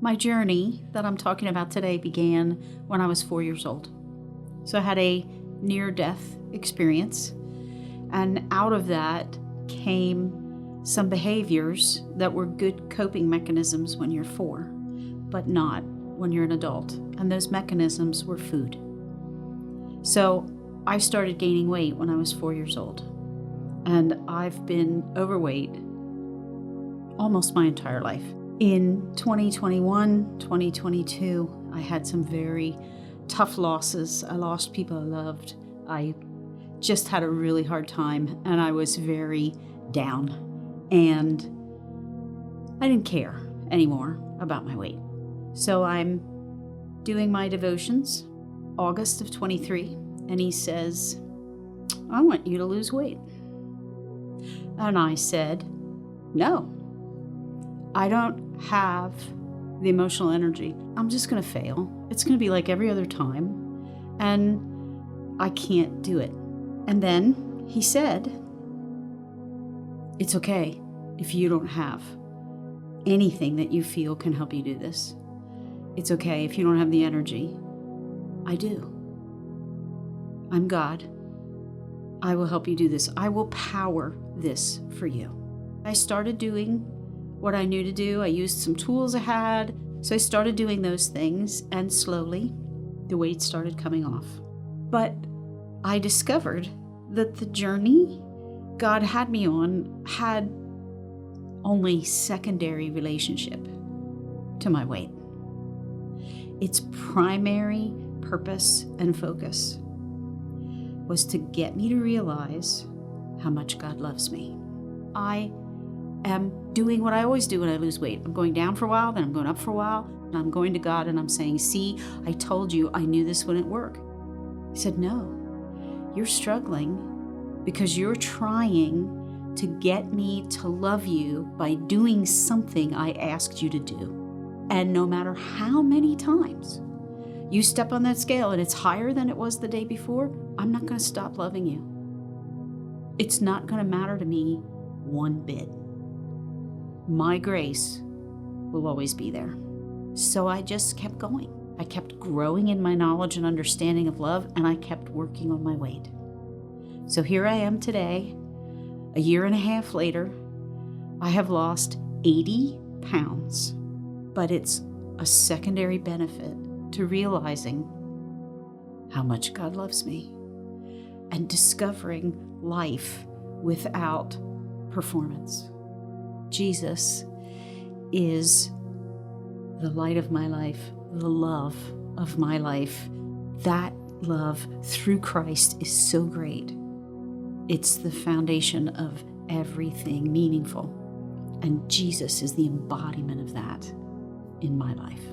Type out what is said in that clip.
My journey that I'm talking about today began when I was 4 years old. So I had a near-death experience, and out of that came some behaviors that were good coping mechanisms when you're 4, but not when you're an adult. And those mechanisms were food. So I started gaining weight when I was 4 years old, and I've been overweight almost my entire life. In 2021, 2022, I had some very tough losses. I lost people I loved. I just had a really hard time, and I was very down. And I didn't care anymore about my weight. So I'm doing my devotions, August of 23, and he says, I want you to lose weight. And I said, no, I don't have the emotional energy. I'm just going to fail. It's going to be like every other time, and I can't do it. And then he said, it's okay if you don't have anything that you feel can help you do this. It's okay if you don't have the energy. I do. I'm God. I will help you do this. I will power this for you. I started doing what I knew to do. I used some tools I had. So I started doing those things, and slowly the weight started coming off. But I discovered that the journey God had me on had only secondary relationship to my weight. Its primary purpose and focus was to get me to realize how much God loves me. I am doing what I always do when I lose weight. I'm going down for a while, then I'm going up for a while, and I'm going to God and I'm saying, see, I told you I knew this wouldn't work. He said, no, you're struggling because you're trying to get me to love you by doing something I asked you to do. And no matter how many times you step on that scale and it's higher than it was the day before, I'm not going to stop loving you. It's not going to matter to me one bit. My grace will always be there. So I just kept going. I kept growing in my knowledge and understanding of love, and I kept working on my weight. So here I am today, a year and a half later. I have lost 80 pounds, but it's a secondary benefit to realizing how much God loves me and discovering life without performance. Jesus is the light of my life, the love of my life. That love through Christ is so great. It's the foundation of everything meaningful. And Jesus is the embodiment of that in my life.